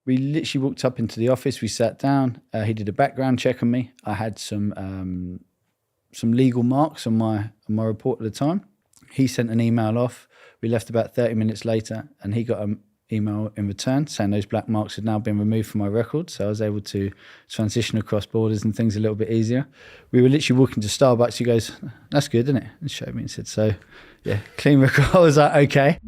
We literally walked up into the office. We sat down. He did a background check on me. I had some legal marks on my report at the time. He sent an email off. We left about 30 minutes later, and he got an email in return saying those black marks had now been removed from my record. So I was able to transition across borders and things a little bit easier. We were literally walking to Starbucks. He goes, "That's good, isn't it?" And showed me and said, "So, yeah, clean record." I was like, okay.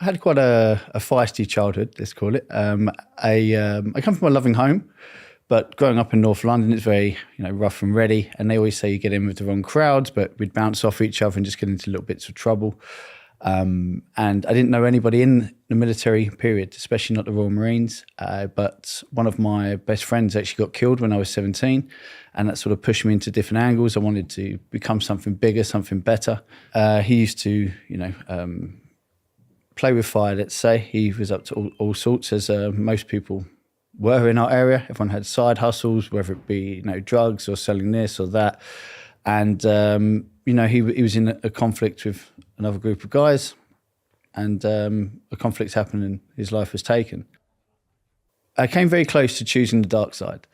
I had quite a feisty childhood, let's call it. I come from a loving home, but growing up in North London, it's very rough and ready. And they always say you get in with the wrong crowds, but we'd bounce off each other and just get into little bits of trouble. And I didn't know anybody in the military period, especially not the Royal Marines. But one of my best friends actually got killed when I was 17. And that sort of pushed me into different angles. I wanted to become something bigger, something better. He used to, play with fire, let's say. He was up to all sorts, as most people were in our area. Everyone had side hustles, whether it be drugs or selling this or that. And he was in a conflict with another group of guys, and a conflict happened and his life was taken. I came very close to choosing the dark side.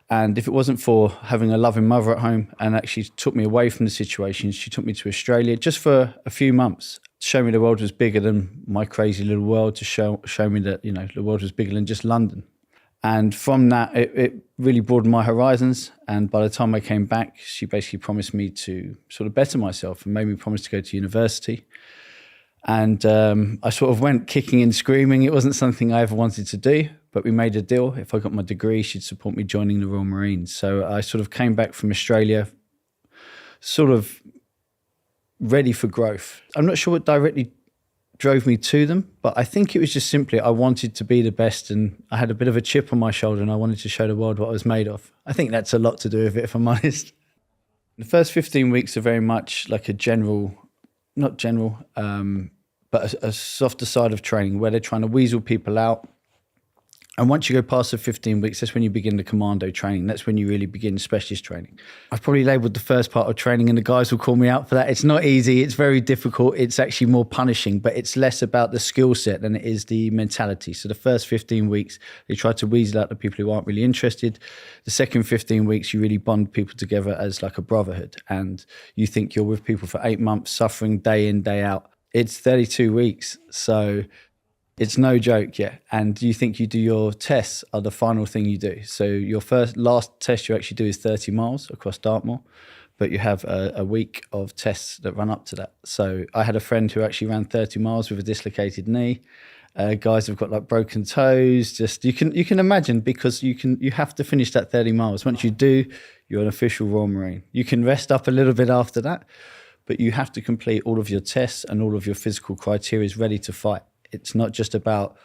And if it wasn't for having a loving mother at home and actually took me away from the situation, she took me to Australia just for a few months, to show me the world was bigger than my crazy little world, to show me that, the world was bigger than just London. And from that, it really broadened my horizons. And by the time I came back, she basically promised me to sort of better myself and made me promise to go to university. And I sort of went kicking and screaming. It wasn't something I ever wanted to do, but we made a deal. If I got my degree, she'd support me joining the Royal Marines. So I sort of came back from Australia sort of ready for growth. I'm not sure what directly drove me to them, but I think it was just simply I wanted to be the best, and I had a bit of a chip on my shoulder and I wanted to show the world what I was made of. I think that's a lot to do with it, if I'm honest. The first 15 weeks are very much like but a softer side of training where they're trying to weasel people out. And once you go past the 15 weeks, that's when you begin the commando training. That's when you really begin specialist training. I've probably labelled the first part of training, and the guys will call me out for that. It's not easy. It's very difficult. It's actually more punishing, but it's less about the skill set than it is the mentality. So the first 15 weeks, they try to weasel out the people who aren't really interested. The second 15 weeks, you really bond people together as like a brotherhood. And you think you're with people for 8 months, suffering day in, day out. It's 32 weeks. So it's no joke, yeah. And you think you do your tests are the final thing you do. So your last test you actually do is 30 miles across Dartmoor, but you have a week of tests that run up to that. So I had a friend who actually ran 30 miles with a dislocated knee. Guys have got like broken toes. Just you can imagine, because you have to finish that 30 miles. Once you do, you're an official Royal Marine. You can rest up a little bit after that, but you have to complete all of your tests and all of your physical criteria is ready to fight. It's not just about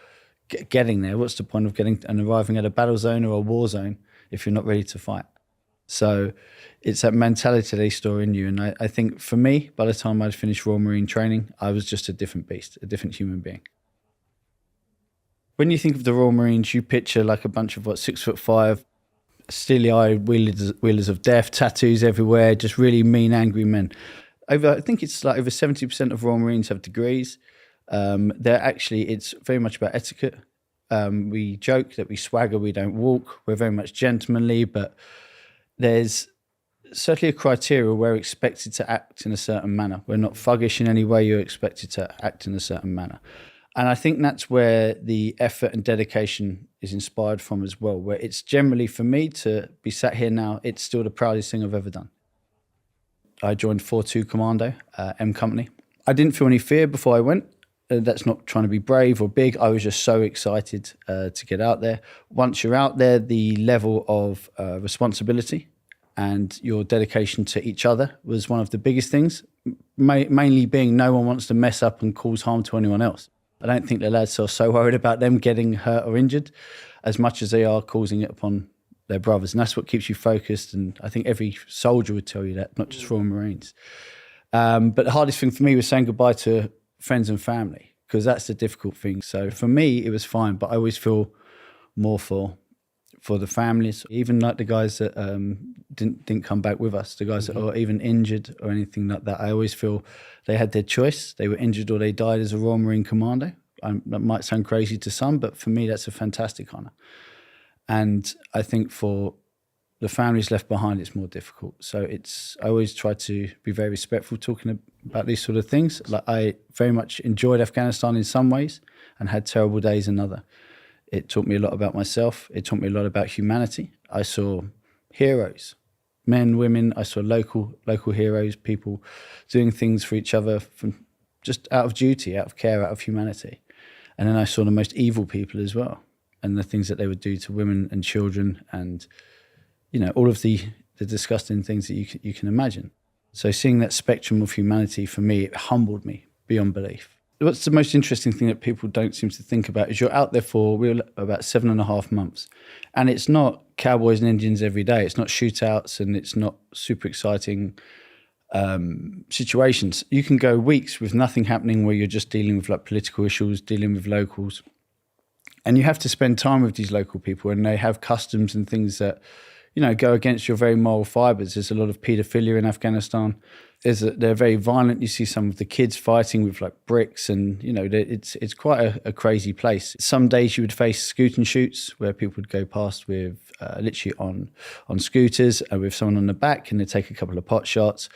getting there. What's the point of getting and arriving at a battle zone or a war zone if you're not ready to fight? So it's that mentality they store in you. And I think for me, by the time I'd finished Royal Marine training, I was just a different beast, a different human being. When you think of the Royal Marines, you picture like a bunch of 6'5", steely-eyed wheelers of death, tattoos everywhere, just really mean, angry men. I think it's like over 70% of Royal Marines have degrees. It's very much about etiquette. We joke that we swagger, we don't walk. We're very much gentlemanly, but there's certainly a criteria where we're expected to act in a certain manner. We're not thuggish in any way. You're expected to act in a certain manner. And I think that's where the effort and dedication is inspired from as well, where it's generally, for me to be sat here now, it's still the proudest thing I've ever done. I joined 4-2 Commando, M Company. I didn't feel any fear before I went. That's not trying to be brave or big. I was just so excited to get out there. Once you're out there, the level of responsibility and your dedication to each other was one of the biggest things, mainly being no one wants to mess up and cause harm to anyone else. I don't think the lads are so worried about them getting hurt or injured as much as they are causing it upon their brothers. And that's what keeps you focused. And I think every soldier would tell you that, not just Royal Marines. But the hardest thing for me was saying goodbye to friends and family, because that's the difficult thing. So for me, it was fine, but I always feel more for for the families, even like the guys that didn't come back with us, the guys that are even injured or anything like that. I always feel they had their choice. They were injured or they died as a Royal Marine Commando. That might sound crazy to some, but for me, that's a fantastic honour. And I think for the families left behind, it's more difficult. So I always try to be very respectful talking about these sort of things. Like, I very much enjoyed Afghanistan in some ways and had terrible days in other. It taught me a lot about myself. It taught me a lot about humanity. I saw heroes, men, women. I saw local heroes, people doing things for each other from just out of duty, out of care, out of humanity. And then I saw the most evil people as well, and the things that they would do to women and children, and all of the disgusting things that you can imagine. So seeing that spectrum of humanity, for me, it humbled me beyond belief. What's the most interesting thing that people don't seem to think about is you're out there for about 7.5 months. And it's not cowboys and Indians every day. It's not shootouts and it's not super exciting situations. You can go weeks with nothing happening, where you're just dealing with like political issues, dealing with locals. And you have to spend time with these local people, and they have customs and things that go against your very moral fibres. There's a lot of paedophilia in Afghanistan. They're very violent. You see some of the kids fighting with like bricks, and it's quite a crazy place. Some days you would face scooting shoots where people would go past with literally on scooters and with someone on the back, and they take a couple of pot shots.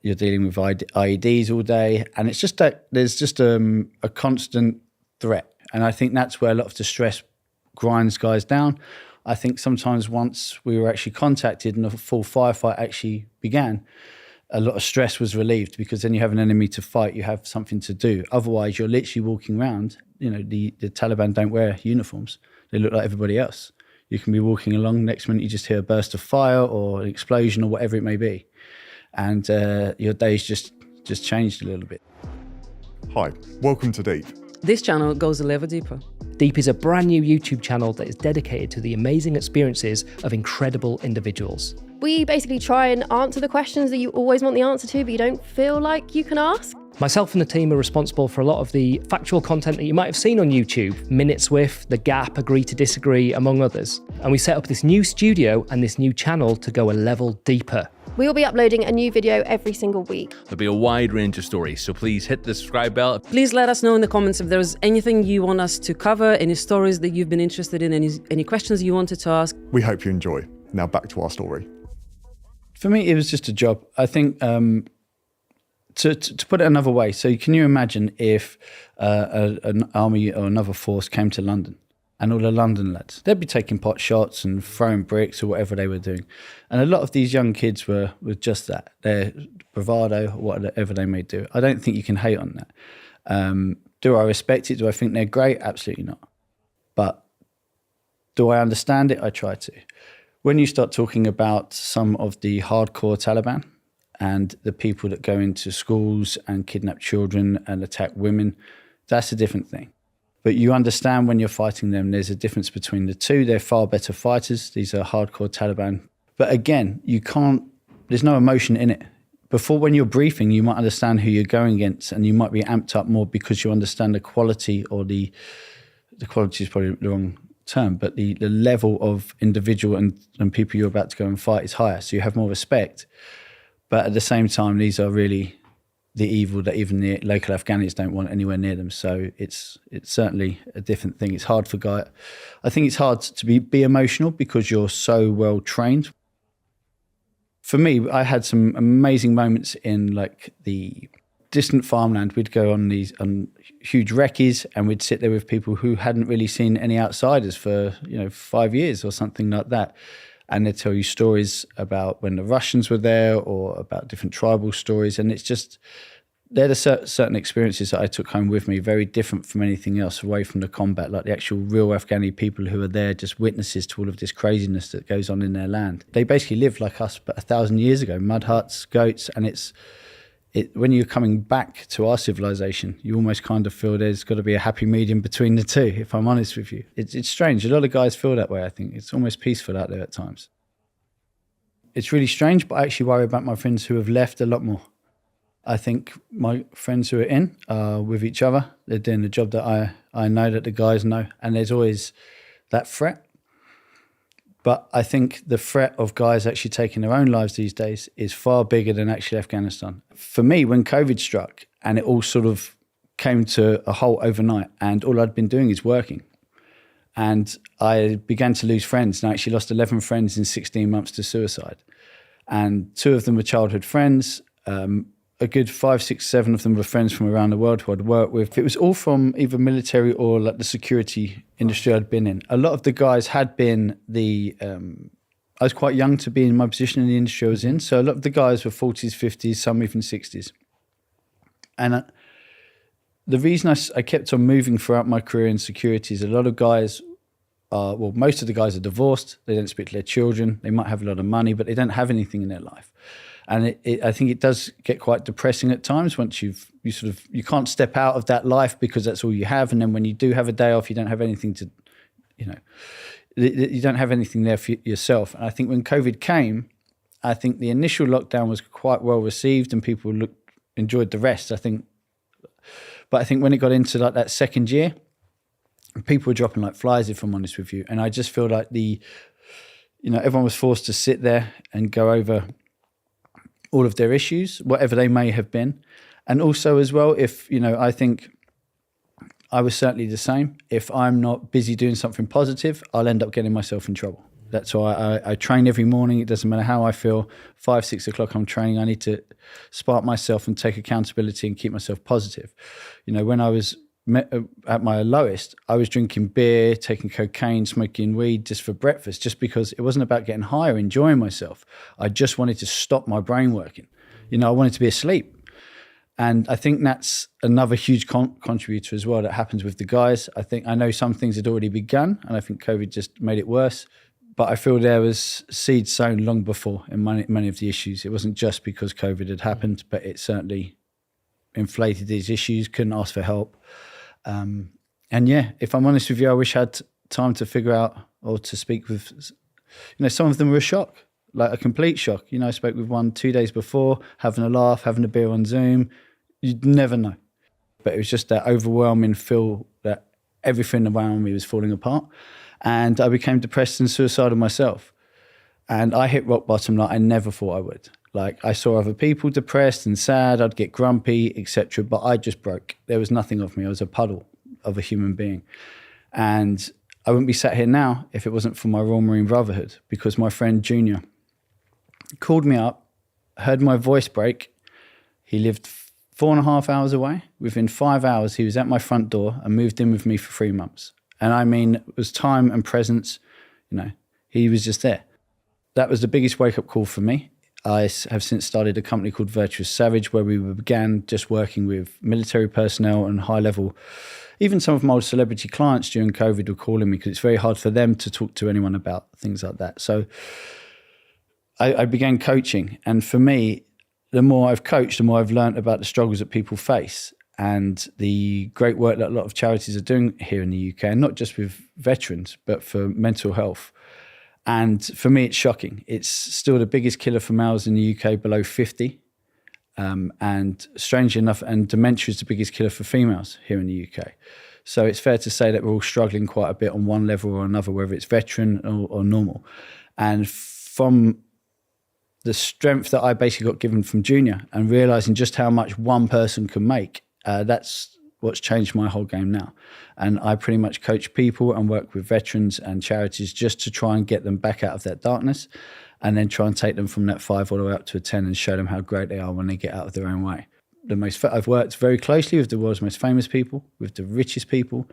You're dealing with IEDs all day, and it's just that there's just a constant threat. And I think that's where a lot of the stress grinds guys down. I think sometimes once we were actually contacted and a full firefight actually began, a lot of stress was relieved, because then you have an enemy to fight, you have something to do. Otherwise, you're literally walking around. The Taliban don't wear uniforms. They look like everybody else. You can be walking along, next minute you just hear a burst of fire or an explosion or whatever it may be. And your day's just changed a little bit. Hi, welcome to Deep. This channel goes a level deeper. Deep is a brand new YouTube channel that is dedicated to the amazing experiences of incredible individuals. We basically try and answer the questions that you always want the answer to, but you don't feel like you can ask. Myself and the team are responsible for a lot of the factual content that you might have seen on YouTube, Minutes With, The Gap, Agree to Disagree, among others. And we set up this new studio and this new channel to go a level deeper. We will be uploading a new video every single week. There'll be a wide range of stories, so please hit the subscribe bell. Please let us know in the comments if there's anything you want us to cover, any stories that you've been interested in, any questions you wanted to ask. We hope you enjoy. Now back to our story. For me, it was just a job. I think to put it another way, so can you imagine if an army or another force came to London, and all the London lads, they'd be taking pot shots and throwing bricks or whatever they were doing. And a lot of these young kids were just that, their bravado, whatever they may do. I don't think you can hate on that. Do I respect it? Do I think they're great? Absolutely not. But do I understand it? I try to. When you start talking about some of the hardcore Taliban and the people that go into schools and kidnap children and attack women, that's a different thing. But you understand when you're fighting them, there's a difference between the two. They're far better fighters. These are hardcore Taliban. But again, there's no emotion in it. Before, when you're briefing, you might understand who you're going against, and you might be amped up more because you understand the quality, or the quality is probably the wrong term, but the level of individual and people you're about to go and fight is higher. So you have more respect. But at the same time, these are really the evil that even the local Afghanis don't want anywhere near them. So it's certainly a different thing. It's hard for guys. I think it's hard to be emotional because you're so well trained. For me, I had some amazing moments in like the distant farmland. We'd go on these huge recce's, and we'd sit there with people who hadn't really seen any outsiders for 5 years or something like that. And they'd tell you stories about when the Russians were there, or about different tribal stories. And it's just, they're the certain experiences that I took home with me, very different from anything else, away from the combat, like the actual real Afghani people who are there, just witnesses to all of this craziness that goes on in their land. They basically lived like us, but 1,000 years ago, mud huts, goats. And when you're coming back to our civilization, you almost kind of feel there's got to be a happy medium between the two, if I'm honest with you. It's strange. A lot of guys feel that way, I think. It's almost peaceful out there at times. It's really strange, but I actually worry about my friends who have left a lot more. I think my friends who are in are with each other. They're doing the job that I know that the guys know. And there's always that threat. But I think the threat of guys actually taking their own lives these days is far bigger than actually Afghanistan. For me, when COVID struck and it all sort of came to a halt overnight and all I'd been doing is working, and I began to lose friends, and I actually lost 11 friends in 16 months to suicide. And 2 of them were childhood friends. A good 5, 6, 7 of them were friends from around the world who I'd worked with. It was all from either military or like the security industry I'd been in. A lot of the guys had been I was quite young to be in my position in the industry I was in. So a lot of the guys were 40s, 50s, some even 60s. And the reason I kept on moving throughout my career in security is a lot of guys most of the guys are divorced. They don't speak to their children. They might have a lot of money, but they don't have anything in their life. And I think it does get quite depressing at times once you can't step out of that life because that's all you have. And then when you do have a day off, you don't have anything to, you don't have anything there for yourself. And I think when COVID came, I think the initial lockdown was quite well received and people enjoyed the rest, I think. But I think when it got into like that second year, people were dropping like flies, if I'm honest with you. And I just feel like everyone was forced to sit there and go over all of their issues, whatever they may have been. And also as well, I think I was certainly the same. If I'm not busy doing something positive, I'll end up getting myself in trouble. That's why I train every morning. It doesn't matter how I feel. 5, 6 o'clock I'm training. I need to spark myself and take accountability and keep myself positive. When I was at my lowest, I was drinking beer, taking cocaine, smoking weed just for breakfast, just because it wasn't about getting high or enjoying myself. I just wanted to stop my brain working. I wanted to be asleep. And I think that's another huge contributor as well that happens with the guys. I know some things had already begun, and I think COVID just made it worse. But I feel there was seeds sown long before in many of the issues. It wasn't just because COVID had happened, but it certainly inflated these issues, couldn't ask for help. And yeah, if I'm honest with you, I wish I had time to figure out or to speak with, some of them were a shock, like a complete shock. I spoke with one 2 days before, having a laugh, having a beer on Zoom. You'd never know. But it was just that overwhelming feel that everything around me was falling apart. And I became depressed and suicidal myself. And I hit rock bottom like I never thought I would. Like I saw other people depressed and sad, I'd get grumpy, etc. But I just broke. There was nothing of me. I was a puddle of a human being. And I wouldn't be sat here now if it wasn't for my Royal Marine Brotherhood, because my friend Junior called me up, heard my voice break. He lived 4.5 hours away. Within 5 hours, he was at my front door and moved in with me for 3 months. And I mean, it was time and presence, he was just there. That was the biggest wake-up call for me. I have since started a company called Virtuous Savage, where we began just working with military personnel and high-level. Even some of my old celebrity clients during COVID were calling me because it's very hard for them to talk to anyone about things like that. So I began coaching. And for me, the more I've coached, the more I've learned about the struggles that people face and the great work that a lot of charities are doing here in the UK, and not just with veterans, but for mental health. And for me, it's shocking. It's still the biggest killer for males in the UK below 50. And strangely enough, and dementia is the biggest killer for females here in the UK. So it's fair to say that we're all struggling quite a bit on one level or another, whether it's veteran or normal. And from the strength that I basically got given from Junior and realizing just how much one person can make, that's what's changed my whole game now. And I pretty much coach people and work with veterans and charities just to try and get them back out of that darkness, and then try and take them from that 5 all the way up to a 10 and show them how great they are when they get out of their own way. I've worked very closely with the world's most famous people, with the richest people,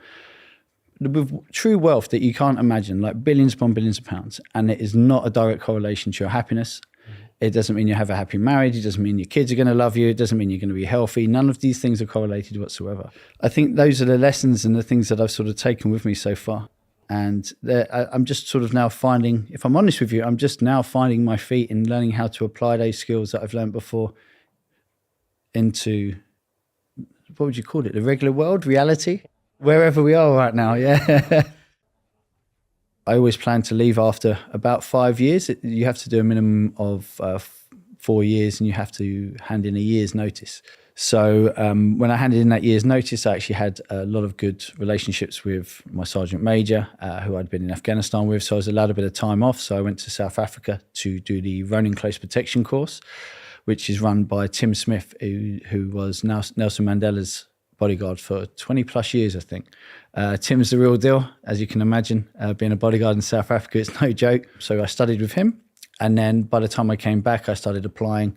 with true wealth that you can't imagine, like billions upon billions of pounds. And it is not a direct correlation to your happiness. It doesn't mean you have a happy marriage. It doesn't mean your kids are going to love you. It doesn't mean you're going to be healthy. None of these things are correlated whatsoever. I think those are the lessons and the things that I've sort of taken with me so far. And I'm just sort of now finding, if I'm honest with you, I'm just now finding my feet in learning how to apply those skills that I've learned before into, what would you call it? The regular world, reality, wherever we are right now. Yeah. I always plan to leave after about 5 years. You have to do a minimum of 4 years and you have to hand in a year's notice. So when I handed in that year's notice, I actually had a lot of good relationships with my sergeant major, who I'd been in Afghanistan with. So I was allowed a bit of time off. So I went to South Africa to do the Ronin Close Protection course, which is run by Tim Smith, who was Nelson Mandela's bodyguard for 20 plus years, I think. Tim's the real deal, as you can imagine. Being a bodyguard in South Africa, it's no joke. So I studied with him. And then by the time I came back, I started applying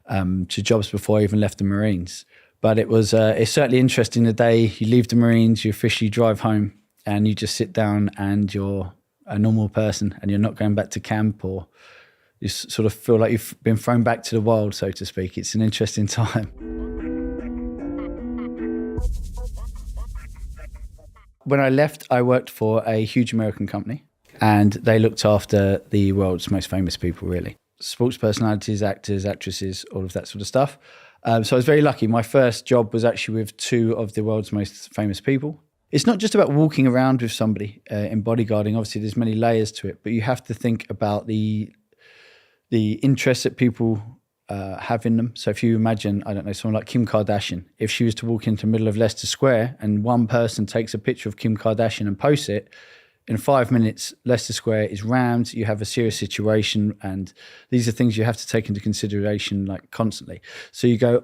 to jobs before I even left the Marines. But it's certainly interesting the day you leave the Marines, you officially drive home and you just sit down and you're a normal person and you're not going back to camp, or you sort of feel like you've been thrown back to the wild, so to speak. It's an interesting time. When I left, I worked for a huge American company and they looked after the world's most famous people, really. Sports personalities, actors, actresses, all of that sort of stuff. So I was very lucky. My first job was actually with two of the world's most famous people. It's not just about walking around with somebody in bodyguarding. Obviously, there's many layers to it, but you have to think about the interests that people have in them. So if you imagine, I don't know, someone like Kim Kardashian, if she was to walk into the middle of Leicester Square and one person takes a picture of Kim Kardashian and posts it, in 5 minutes, Leicester Square is rammed. You have a serious situation, and these are things you have to take into consideration like constantly. So you go,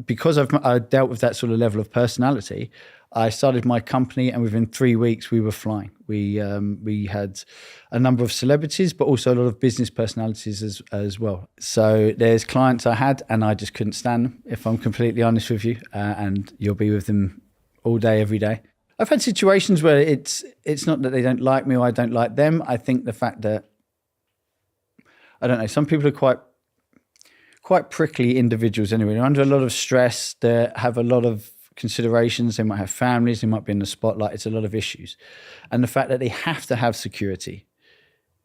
because I dealt with that sort of level of personality, I started my company, and within 3 weeks we were flying. We had a number of celebrities, but also a lot of business personalities as well. So there's clients I had, and I just couldn't stand them, if I'm completely honest with you. And you'll be with them all day, every day. I've had situations where it's not that they don't like me or I don't like them. I think the fact that, I don't know, some people are quite prickly individuals anyway. They're under a lot of stress. They have a lot of considerations. They might have families. They might be in the spotlight. It's a lot of issues. And the fact that they have to have security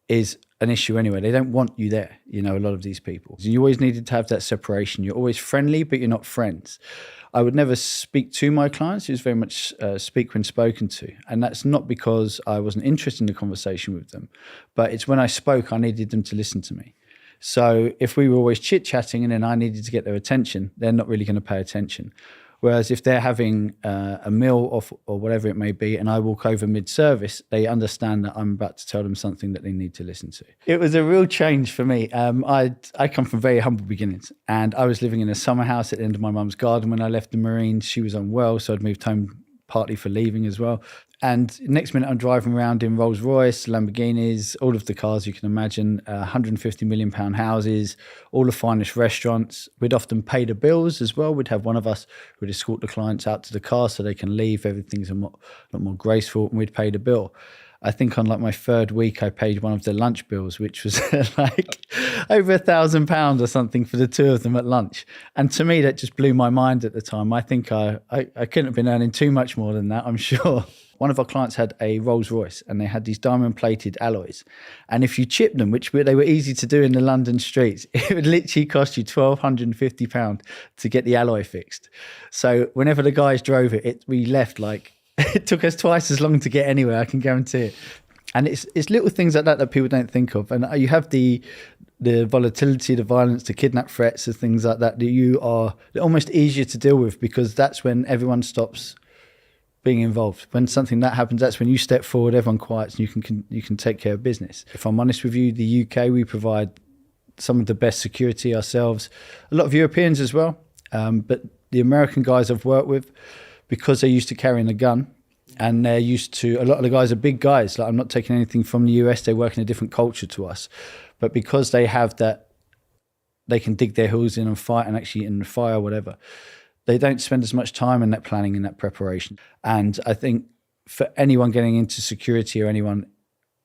is an issue anyway. They don't want you there, a lot of these people. You always needed to have that separation. You're always friendly, but you're not friends. I would never speak to my clients. It was very much speak when spoken to. And that's not because I wasn't interested in the conversation with them, but it's when I spoke, I needed them to listen to me. So if we were always chit-chatting and then I needed to get their attention, they're not really going to pay attention. Whereas if they're having a meal or whatever it may be, and I walk over mid-service, they understand that I'm about to tell them something that they need to listen to. It was a real change for me. I come from very humble beginnings, and I was living in a summer house at the end of my mum's garden when I left the Marines. She was unwell, so I'd moved home partly for leaving as well. And next minute I'm driving around in Rolls Royce, Lamborghinis, all of the cars you can imagine, 150 million pound houses, all the finest restaurants. We'd often pay the bills as well. We'd have one of us who would escort the clients out to the car so they can leave. Everything's a lot more graceful, and we'd pay the bill. I think on like my third week, I paid one of the lunch bills, which was like over £1,000 or something for the two of them at lunch. And to me, that just blew my mind at the time. I think I couldn't have been earning too much more than that, I'm sure. One of our clients had a Rolls Royce, and they had these diamond-plated alloys. And if you chipped them, which they were easy to do in the London streets, it would literally cost you £1,250 to get the alloy fixed. So whenever the guys drove it, we left like, it took us twice as long to get anywhere, I can guarantee it. And it's little things like that people don't think of. And you have the volatility, the violence, the kidnap threats, the things like that you are almost easier to deal with, because that's when everyone stops being involved. When something that happens, that's when you step forward, everyone quiets, and you can take care of business. If I'm honest with you, the UK, we provide some of the best security ourselves. A lot of Europeans as well. But the American guys I've worked with, because they're used to carrying a gun, and they're used to, a lot of the guys are big guys. Like, I'm not taking anything from the US, they work in a different culture to us. But because they have that, they can dig their heels in and fight, and actually in the fire, whatever, they don't spend as much time in that planning and that preparation. And I think for anyone getting into security or anyone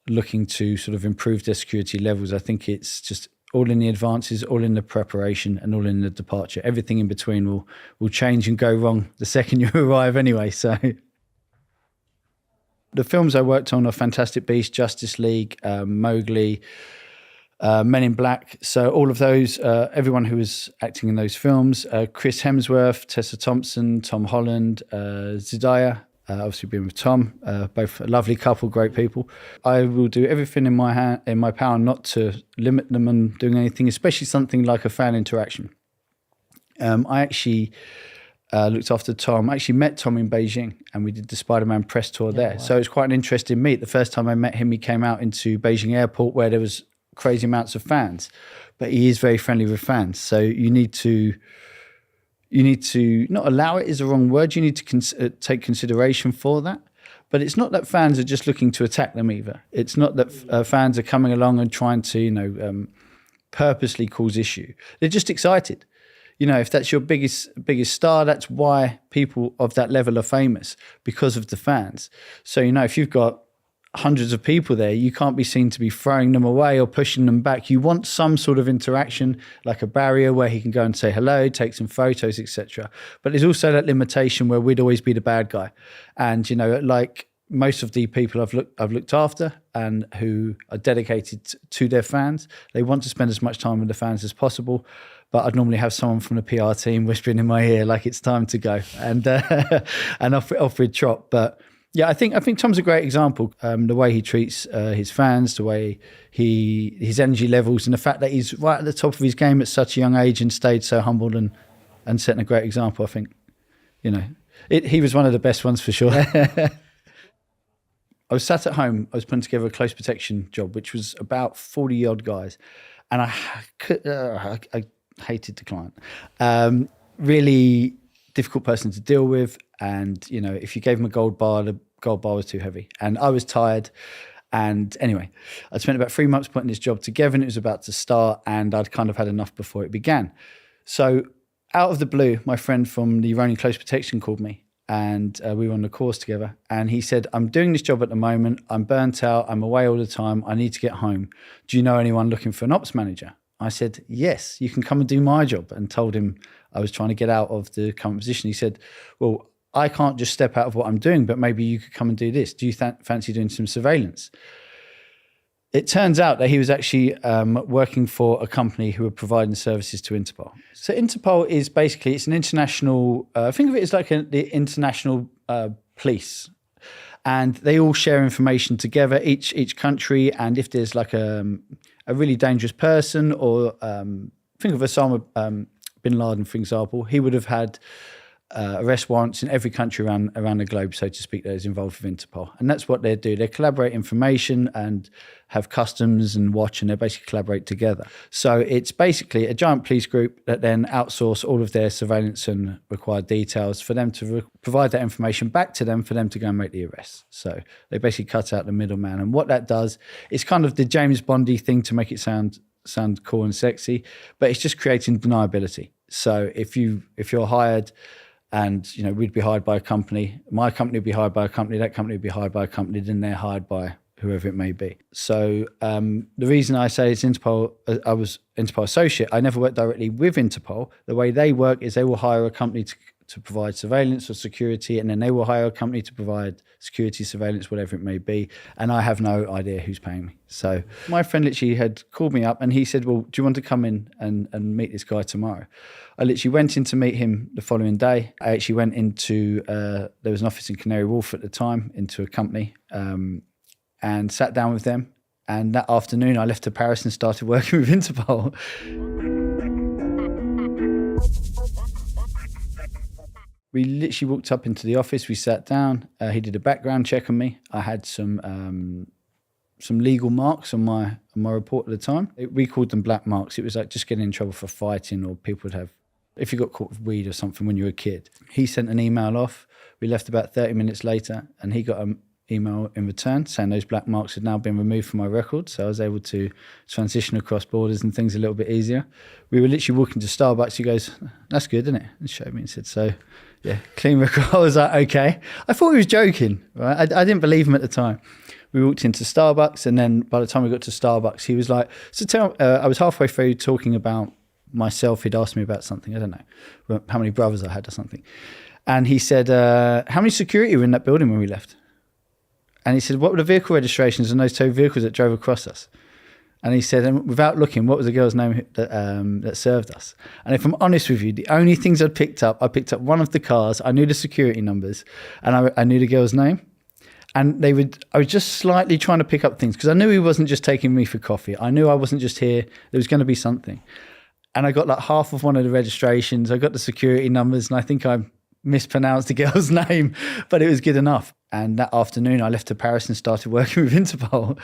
looking to sort of improve their security levels, I think it's just all in the advances, all in the preparation, and all in the departure. Everything in between will change and go wrong the second you arrive anyway. So the films I worked on are Fantastic Beasts, Justice League, Mowgli, Men in Black. So all of those, everyone who was acting in those films, Chris Hemsworth, Tessa Thompson, Tom Holland, Zendaya, obviously been with Tom, both a lovely couple, great people. I will do everything in my power not to limit them on doing anything, especially something like a fan interaction. I actually looked after Tom. I actually met Tom in Beijing, and we did the Spider-Man press tour there. Wow. So it's quite an interesting meet. The first time I met him, he came out into Beijing airport where there was crazy amounts of fans, but he is very friendly with fans. So you need to not allow it is the wrong word. You need to take consideration for that. But it's not that fans are just looking to attack them either. It's not that fans are coming along and trying to, purposely cause issue. They're just excited. If that's your biggest star, that's why people of that level are famous, because of the fans. So, if you've got hundreds of people there, you can't be seen to be throwing them away or pushing them back. You want some sort of interaction, like a barrier where he can go and say hello, take some photos, etc. But there's also that limitation where we'd always be the bad guy. And, like most of the people I've looked after and who are dedicated to their fans, they want to spend as much time with the fans as possible. But I'd normally have someone from the PR team whispering in my ear like it's time to go, and and off we'd trot. But yeah, I think Tom's a great example. The way he treats his fans, the way his energy levels, and the fact that he's right at the top of his game at such a young age and stayed so humbled and setting a great example. I think, he was one of the best ones for sure. I was sat at home. I was putting together a close protection job, which was about 40 odd guys, and I hated the client. Really difficult person to deal with. And, if you gave him a gold bar, the gold bar was too heavy. And I was tired. And anyway, I'd spent about 3 months putting this job together, and it was about to start, and I'd kind of had enough before it began. So out of the blue, my friend from the Running Close Protection called me, and we were on the course together. And he said, I'm doing this job at the moment. I'm burnt out. I'm away all the time. I need to get home. Do you know anyone looking for an ops manager? I said, yes, you can come and do my job, and told him I was trying to get out of the current position. He said, well, I can't just step out of what I'm doing, but maybe you could come and do this. Do you fancy doing some surveillance? It turns out that he was actually working for a company who were providing services to Interpol. So Interpol is basically, it's an international, think of it as like the international police. And they all share information together, each country. And if there's like a really dangerous person, or think of Osama bin Laden, for example, he would have had arrest warrants in every country around the globe, so to speak, that is involved with Interpol. And that's what they do. They collaborate information and have customs and watch, and they basically collaborate together. So it's basically a giant police group that then outsource all of their surveillance and required details for them to provide that information back to them for them to go and make the arrests. So they basically cut out the middleman. And what that does, it's kind of the James Bondy thing to make it sound cool and sexy, but it's just creating deniability. So if you're hired, and we'd be hired by a company, my company would be hired by a company, that company would be hired by a company, then they're hired by whoever it may be. So the reason I say it's Interpol, I was Interpol associate, I never worked directly with Interpol. The way they work is they will hire a company to provide surveillance or security, and then they will hire a company to provide security, surveillance, whatever it may be. And I have no idea who's paying me. So my friend literally had called me up, and he said, well, do you want to come in and meet this guy tomorrow? I literally went in to meet him the following day. I actually went into, there was an office in Canary Wharf at the time, into a company, and sat down with them. And that afternoon I left to Paris and started working with Interpol. We literally walked up into the office, we sat down, he did a background check on me. I had some legal marks on my report at the time. We called them black marks. It was like just getting in trouble for fighting, or people would have, if you got caught with weed or something when you were a kid. He sent an email off. We left about 30 minutes later, and he got an email in return saying those black marks had now been removed from my record. So I was able to transition across borders and things a little bit easier. We were literally walking to Starbucks. He goes, that's good, isn't it? And showed me and said, so yeah, clean record. I was like, okay. I thought he was joking, right? I didn't believe him at the time. We walked into Starbucks, and then by the time we got to Starbucks, he was like, so I was halfway through talking about myself. He'd asked me about something, I don't know, how many brothers I had or something. And he said, how many security were in that building when we left? And he said, what were the vehicle registrations on those two vehicles that drove across us? And he said, and without looking, what was the girl's name that served us? And if I'm honest with you, the only things I picked up one of the cars, I knew the security numbers, and I knew the girl's name. And I was just slightly trying to pick up things because I knew he wasn't just taking me for coffee. I knew I wasn't just here. There was going to be something. And I got like half of one of the registrations. I got the security numbers, and I think I mispronounced the girl's name, but it was good enough. And that afternoon I left to Paris and started working with Interpol.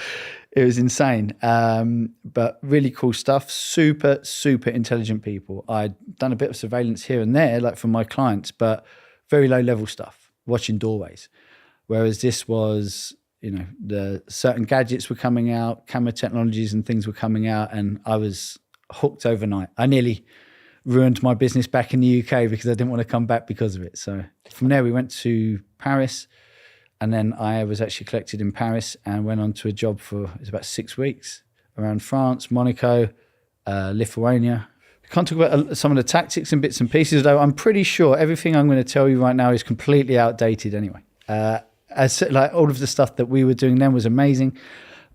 It was insane. But really cool stuff. Super, super intelligent people. I'd done a bit of surveillance here and there, like from my clients, but very low level stuff, watching doorways. Whereas this was, the certain gadgets were coming out, camera technologies and things were coming out, and I was hooked overnight. I nearly ruined my business back in the UK because I didn't want to come back because of it. So from there we went to Paris, and then I was actually collected in Paris and went on to a job for, it was about 6 weeks around France, Monaco, Lithuania. I can't talk about some of the tactics and bits and pieces, though I'm pretty sure everything I'm going to tell you right now is completely outdated anyway. As like all of the stuff that we were doing then was amazing.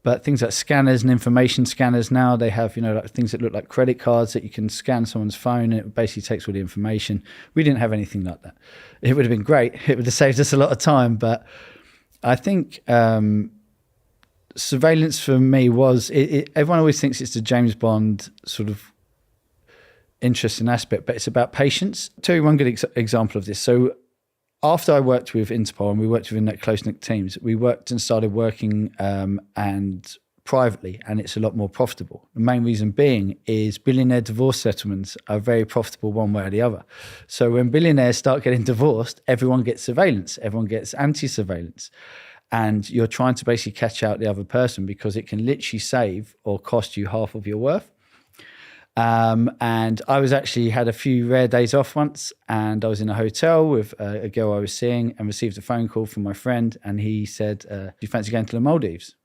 But things like scanners and information scanners now, they have, like things that look like credit cards that you can scan someone's phone and it basically takes all the information. We didn't have anything like that. It would have been great. It would have saved us a lot of time. But I think surveillance for me was, everyone always thinks it's the James Bond sort of interesting aspect, but it's about patience. I'll tell you one good example of this. So after I worked with Interpol and we worked within that close-knit teams, we worked and started working and privately, and it's a lot more profitable. The main reason being is billionaire divorce settlements are very profitable one way or the other. So when billionaires start getting divorced, everyone gets surveillance, everyone gets anti-surveillance. And you're trying to basically catch out the other person because it can literally save or cost you half of your worth. And I was actually had a few rare days off once, and I was in a hotel with a girl I was seeing and received a phone call from my friend, and he said, do you fancy going to the Maldives?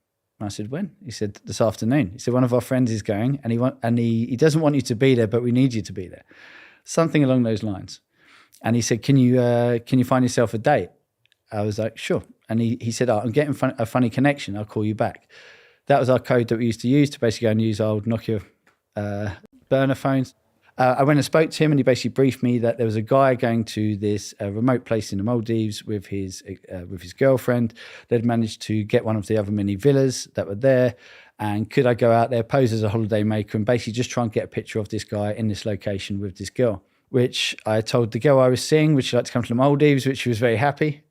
And I said, when? He said, this afternoon. He said, one of our friends is going, and he doesn't want you to be there, but we need you to be there. Something along those lines. And he said, can you find yourself a date? I was like, sure. And he said, I'm getting a funny connection. I'll call you back. That was our code that we used to use to basically go and use old Nokia burner phones. I went and spoke to him, and he basically briefed me that there was a guy going to this remote place in the Maldives with his girlfriend. They'd managed to get one of the other mini villas that were there, and could I go out there, pose as a holiday maker, and basically just try and get a picture of this guy in this location with this girl, which I told the girl I was seeing, would she like to come to the Maldives, which she was very happy.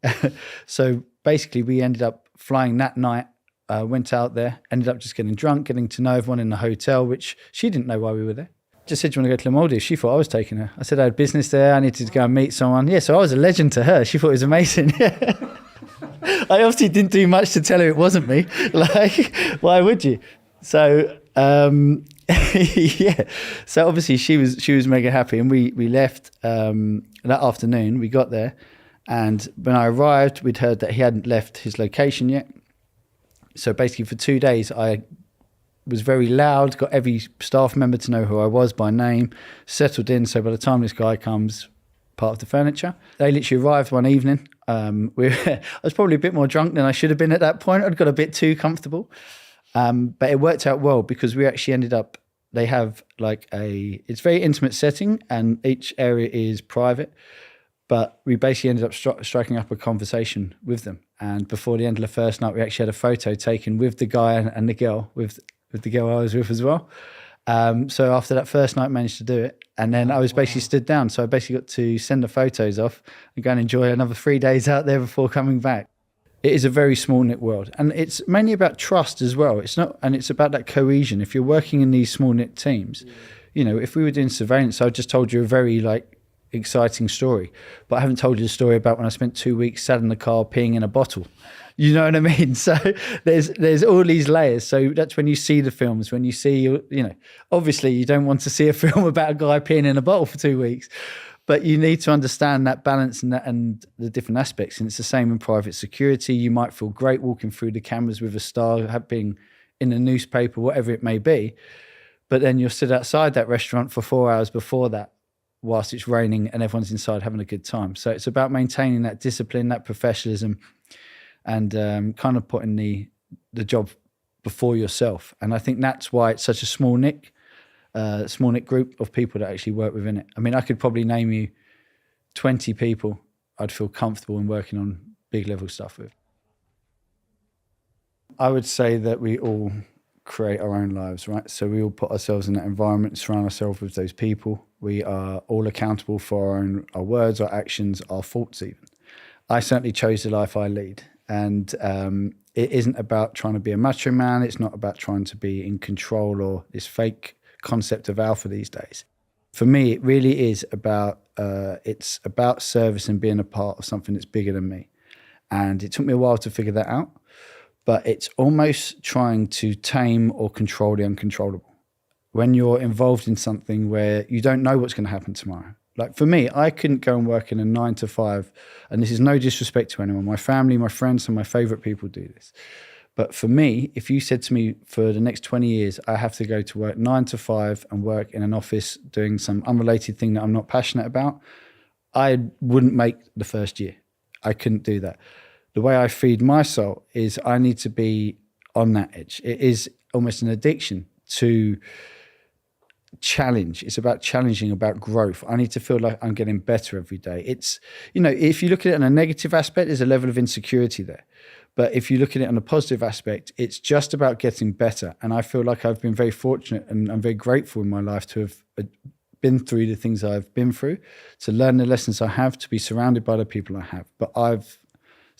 So basically we ended up flying that night. Went out there, ended up just getting drunk, getting to know everyone in the hotel, which she didn't know why we were there. Just said, do you want to go to the Maldives? She thought I was taking her. I said I had business there. I needed to go and meet someone. Yeah, so I was a legend to her. She thought it was amazing. I obviously didn't do much to tell her it wasn't me. Like, why would you? So, yeah. So obviously she was mega happy, and we left that afternoon. We got there, and when I arrived, we'd heard that he hadn't left his location yet. So basically for 2 days, I was very loud, got every staff member to know who I was by name, settled in. So by the time this guy comes, part of the furniture. They literally arrived one evening. I was probably a bit more drunk than I should have been at that point. I'd got a bit too comfortable. But it worked out well because we actually ended up, they have like it's a very intimate setting and each area is private. But we basically ended up striking up a conversation with them. And before the end of the first night, we actually had a photo taken with the guy and the girl, with the girl I was with as well. So after that first night, managed to do it. And then I was basically stood down. So I basically got to send the photos off and go and enjoy another 3 days out there before coming back. It is a very small knit world. And it's mainly about trust as well. It's about that cohesion. If you're working in these small knit teams, if we were doing surveillance, I just told you a very exciting story, but I haven't told you the story about when I spent 2 weeks sat in the car peeing in a bottle. You know what I mean? So there's all these layers. So that's when you see the films, when you see, obviously you don't want to see a film about a guy peeing in a bottle for 2 weeks, but you need to understand that balance and the different aspects. And it's the same in private security. You might feel great walking through the cameras with a star, being in the newspaper, whatever it may be, but then you'll sit outside that restaurant for 4 hours before that, whilst it's raining and everyone's inside having a good time. So it's about maintaining that discipline, that professionalism, and kind of putting the job before yourself. And I think that's why it's such a small knit group of people that actually work within it. I mean, I could probably name you 20 people I'd feel comfortable in working on big level stuff with. I would say that we all create our own lives, right? So we all put ourselves in that environment, surround ourselves with those people. We are all accountable for our words, our actions, our thoughts even. I certainly chose the life I lead. And it isn't about trying to be a macho man. It's not about trying to be in control or this fake concept of alpha these days. For me, it really is about, it's about service and being a part of something that's bigger than me. And it took me a while to figure that out. But it's almost trying to tame or control the uncontrollable. When you're involved in something where you don't know what's going to happen tomorrow. Like for me, I couldn't go and work in a 9 to 5, and this is no disrespect to anyone. My family, my friends, and my favorite people do this. But for me, if you said to me for the next 20 years, I have to go to work 9 to 5 and work in an office doing some unrelated thing that I'm not passionate about, I wouldn't make the first year. I couldn't do that. The way I feed my soul is I need to be on that edge. It is almost an addiction to challenge. It's about challenging, about growth. I need to feel like I'm getting better every day. It's, you know, if you look at it on a negative aspect, there's a level of insecurity there. But if you look at it on a positive aspect, it's just about getting better. And I feel like I've been very fortunate and I'm very grateful in my life to have been through the things I've been through, to learn the lessons I have, to be surrounded by the people I have. But I've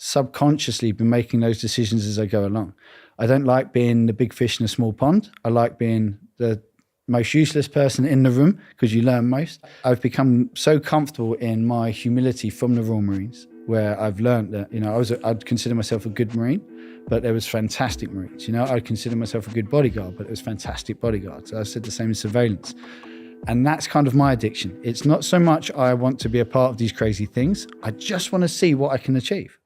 subconsciously been making those decisions as I go along. I don't like being the big fish in a small pond. I like being the most useless person in the room because you learn most. I've become so comfortable in my humility from the Royal Marines, where I've learned that, you know, I'd consider myself a good Marine, but there was fantastic Marines. You know, I'd consider myself a good bodyguard, but there was fantastic bodyguards. I said the same in surveillance. And that's kind of my addiction. It's not so much I want to be a part of these crazy things. I just want to see what I can achieve.